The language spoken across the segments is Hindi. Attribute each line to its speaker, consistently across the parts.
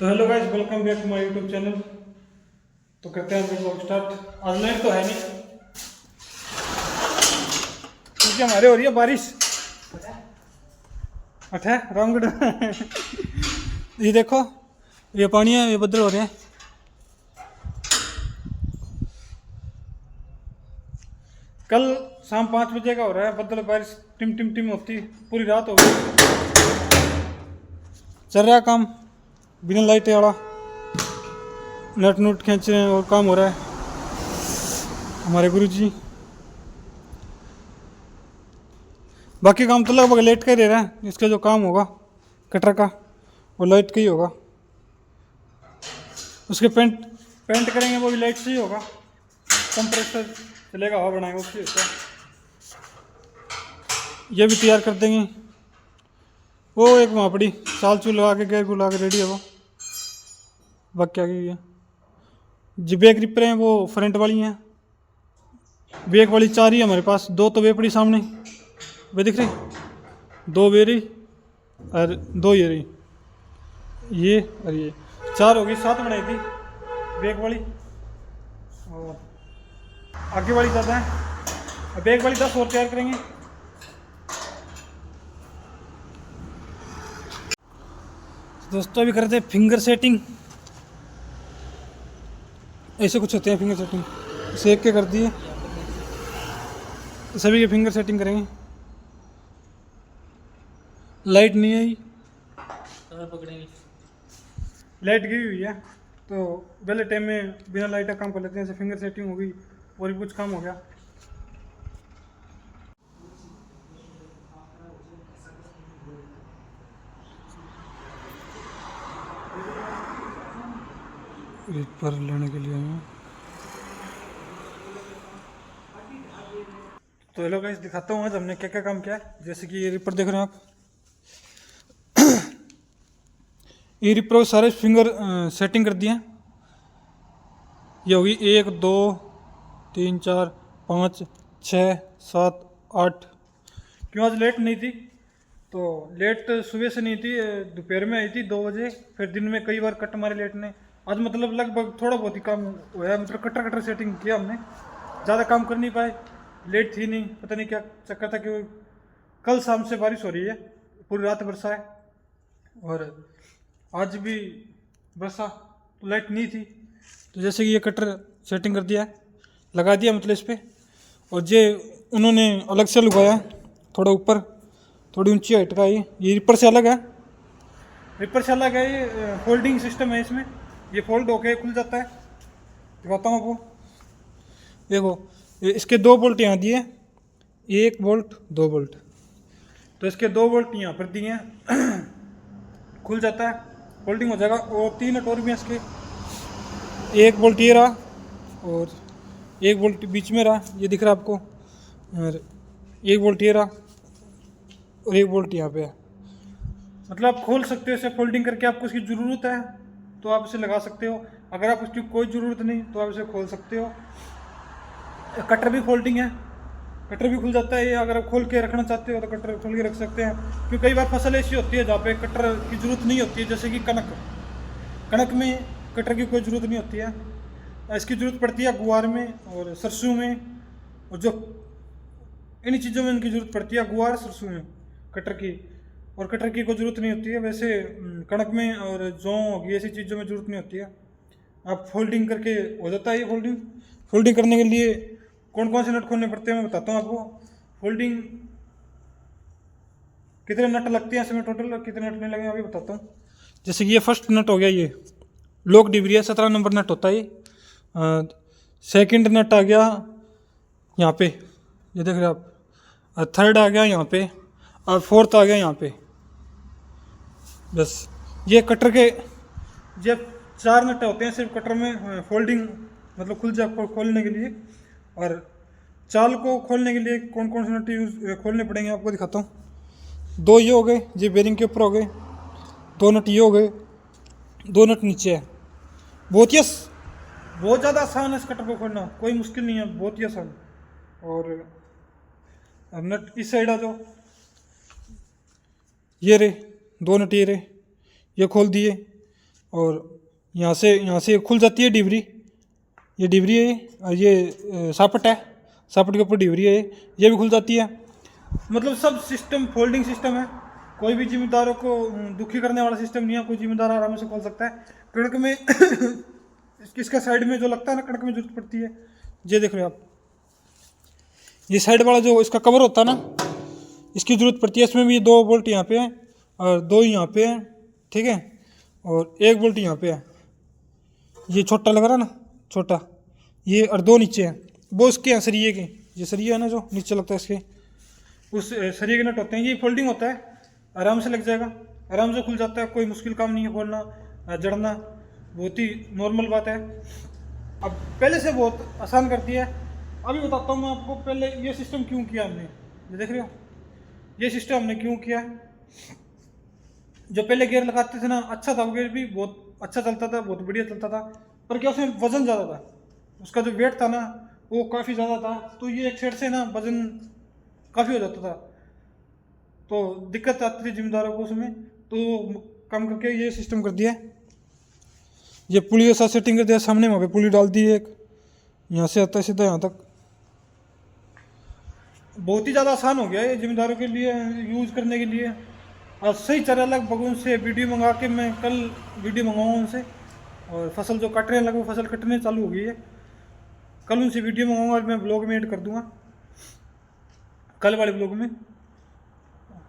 Speaker 1: तो hello guys, welcome back to my YouTube channel. तो करते हैं हम लोग स्टार्ट। आज लाइट तो है नहीं क्योंकि हमारे हो रही है बारिश। अच्छा रामगढ़ ये देखो, ये पानी है, ये बदल हो रहे हैं। कल शाम 5 बजे का हो रहा है बदल, बारिश टिम टिम टिम होती पूरी रात हो गई। चल रहा है काम बिना लाइट वाला, नट नूट खींच रहे हैं और काम हो रहा है हमारे गुरुजी। बाकी काम तो लगभग लाइट का ही रह रहा है। इसका जो काम होगा कटर का वो लाइट का ही होगा। उसके पेंट पेंट करेंगे वो भी लाइट से ही होगा। कंप्रेसर चलेगा, हवा बनाएंगे उससे होता है। ये भी तैयार कर देंगे। वो एक वहाँ पड़ी साल चूल लगा के गेयर को लगा के रेडी है वो। बाकी आगे ये जी बैक रिपर हैं, वो फ्रंट वाली हैं। बैक वाली 4 ही हमारे पास, 2 तो वे पड़ी सामने, वे दिख रही 2 वे रही और 2 ये रही, ये और ये 4 होगी। 7 बनाई थी बैक वाली और आगे वाली ज़्यादा है। बैक वाली 10 और तैयार करेंगे। दोस्तों अभी करते हैं फिंगर सेटिंग। ऐसे कुछ होते हैं फिंगर सेटिंग, सेक के कर दिए। सभी के फिंगर सेटिंग करेंगे। लाइट नहीं आई, लाइट गई हुई है तो पहले टाइम में बिना लाइट का काम कर लेते हैं। जैसे फिंगर सेटिंग हो गई और भी कुछ काम हो गया। रिपर लेने के लिए मैं तो हेलो गाइस, दिखाता हूँ आज हमने क्या क्या काम किया है। जैसे कि ये रिपर देख रहे हैं आप, ये रिपर सारे फिंगर सेटिंग कर दिए हैं। ये होगी 1 2 3 4 5 6 7 8। क्यों आज लेट नहीं थी? तो लेट सुबह से नहीं थी, दोपहर में आई थी 2 बजे। फिर दिन में कई बार कट मारे लेट ने। आज मतलब लगभग थोड़ा बहुत ही काम हुआ, मतलब कटर कटर सेटिंग किया हमने। ज़्यादा काम कर नहीं पाए, लेट थी नहीं, पता नहीं क्या चक्कर था। कि कल शाम से बारिश हो रही है, पूरी रात बरसा है और आज भी बरसा, तो लाइट नहीं थी। तो जैसे कि ये कटर सेटिंग कर दिया है, लगा दिया मतलब इस पर। और ये उन्होंने अलग से लगाया थोड़ा ऊपर, थोड़ी ऊंची हाइट का। ये रिपर से अलग है, रिपर से अलग है। ये फोल्डिंग सिस्टम है इसमें, ये फोल्ड होके खुल जाता है। दिखाता हूँ आपको, देखो इसके 2 बोल्ट यहाँ दिए, 1 बोल्ट 2 बोल्ट। तो इसके 2 बोल्ट यहाँ पर दिए हैं, खुल जाता है, फोल्डिंग हो जाएगा। और 3 नट और भी हैं इसके। 1 बोल्ट ये रहा और 1 बोल्ट बीच में रहा, ये दिख रहा है आपको। और 1 बोल्ट ये रहा और 1 बोल्ट यहाँ पे है। मतलब आप खोल सकते हो इसे फोल्डिंग करके। आपको इसकी ज़रूरत है तो आप इसे लगा सकते हो, अगर आप उसकी कोई ज़रूरत नहीं तो आप इसे खोल सकते हो। कटर भी फोल्डिंग है, कटर भी खुल जाता है ये। अगर आप खोल के रखना चाहते हो तो कटर खोल के रख सकते हैं। क्योंकि कई बार फसल ऐसी होती है जहाँ पे कटर की ज़रूरत नहीं होती है। जैसे कि कणक, कणक में कटर की कोई ज़रूरत नहीं होती है, इसकी ज़रूरत पड़ती है गुआर में और सरसों में। और जो इन चीज़ों में इनकी ज़रूरत पड़ती है, गुआर सरसों में कटर की। और कटर की कोई ज़रूरत नहीं होती है। वैसे कणक में और जौ होगी ऐसी चीज़ों में ज़रूरत नहीं होती है। आप फोल्डिंग करके हो जाता है ये। फोल्डिंग फोल्डिंग करने के लिए कौन कौन से नट खोलने पड़ते हैं मैं बताता हूँ आपको। फोल्डिंग कितने नट लगते हैं इसमें टोटल, कितने नट नहीं लगे अभी बताता हूँ। जैसे कि ये फर्स्ट नट हो गया, ये लॉक डिब्रिया 17 नंबर नट होता है ये। सेकंड नट आ गया यहाँ पे, ये देख रहे हैं आप। और थर्ड आ गया यहाँ पे और फोर्थ आ गया यहाँ पे। बस ये कटर के जब 4 नट होते हैं सिर्फ कटर में, फोल्डिंग मतलब खुल जा खोलने के लिए। और चाल को खोलने के लिए कौन कौन से नट यूज खोलने पड़ेंगे आपको दिखाता हूँ। 2 ये हो गए, ये बेरिंग के ऊपर हो गए। 2 नट ये हो गए, 2 नट नीचे है। बहुत ही बहुत ज़्यादा आसान है इस कटर को खोलना, कोई मुश्किल नहीं है, बहुत ही आसान। और नट इस साइड आ जाओ, ये रे 2 नट ये रे, ये खोल दिए। और यहाँ से खुल जाती है डिबरी, ये डिबरी है और ये सापट है, सापट के ऊपर डिबरी है, ये भी खुल जाती है। मतलब सब सिस्टम फोल्डिंग सिस्टम है, कोई भी जिम्मेदारों को दुखी करने वाला सिस्टम नहीं है, कोई जिम्मेदार आराम से खोल सकता है। कड़क में इसका साइड में जो लगता है ना, कड़क में जरूरत पड़ती है, ये देख रहे हो आप, ये साइड वाला जो इसका कवर होता है ना, इसकी ज़रूरत पड़ती है। इसमें भी 2 बोल्ट यहाँ पे हैं और 2 यहाँ पे हैं, ठीक है, और 1 बोल्ट यहाँ पे है। ये छोटा लग रहा ना, छोटा ये, और 2 नीचे हैं, वो इसके हैं सरिये के, ये सरिया है ना जो नीचे लगता है इसके, उस सरिये के नट होते हैं। ये फोल्डिंग होता है, आराम से लग जाएगा, आराम से खुल जाता है, कोई मुश्किल काम नहीं है खोलना जड़ना, बहुत ही नॉर्मल बात है। अब पहले से बहुत आसान कर दिया है। अभी बताता हूँ मैं आपको, पहले ये सिस्टम क्यों किया हमने, ये देख रहे हो, ये सिस्टम हमने क्यों किया है। जो पहले गियर लगाते थे ना, अच्छा था, वो गियर भी बहुत अच्छा चलता था, बहुत बढ़िया चलता था, पर क्या उसमें वजन ज़्यादा था, उसका जो वेट था ना वो काफ़ी ज़्यादा था, तो ये एक साइड से ना वजन काफ़ी हो जाता था, तो दिक्कत आती थी जिम्मेदारों को उसमें। तो कम करके ये सिस्टम कर दिया, ये पुली के साथ सेटिंग कर दिया, सामने वहाँ पे पुली डाल दी है एक, यहाँ से आता है सीधा यहाँ तक। बहुत ही ज़्यादा आसान हो गया है जिम्मेदारों के लिए यूज़ करने के लिए। और सही चल रहा है, लगभग उनसे वीडियो मंगा के मैं कल वीडियो मंगाऊँ उनसे, और फसल जो कट रहे हैं लगभग फसल कटने चालू हो गई है, कल उनसे वीडियो मंगाऊंगा और मैं ब्लॉग में ऐड कर दूंगा, कल वाले ब्लॉग में।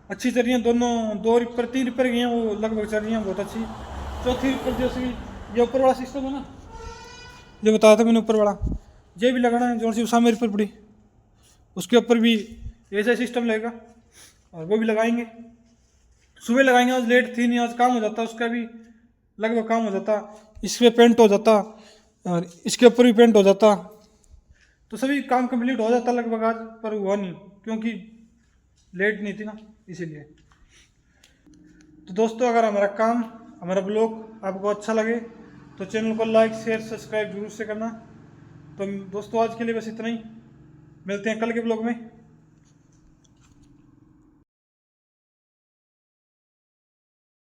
Speaker 1: अच्छी चल रही हैं दोनों, 2 रिपर 3 रिपर गई हैं वो, लगभग चल रही हैं बहुत अच्छी। चौथी रिपर जैसे कि ये ऊपर वाला सिस्टम है ना, जो बताया था मैंने ऊपर वाला, ये भी लगाना है, जो सी सामने रिपर पड़ी उसके ऊपर भी ऐसा सिस्टम लगेगा, और वो भी लगाएंगे। सुबह लगाएंगे, आज लेट थी नहीं, आज काम हो जाता, उसका भी लगभग काम हो जाता, इस पर पेंट हो जाता और इसके ऊपर भी पेंट हो जाता, तो सभी काम कंप्लीट हो जाता लगभग आज, पर हुआ नहीं क्योंकि लेट नहीं थी ना, इसीलिए। तो दोस्तों, अगर हमारा काम, हमारा ब्लॉग आपको अच्छा लगे तो चैनल को लाइक शेयर सब्सक्राइब जरूर से करना। तो दोस्तों, आज के लिए बस इतना ही, मिलते हैं कल के ब्लॉग में।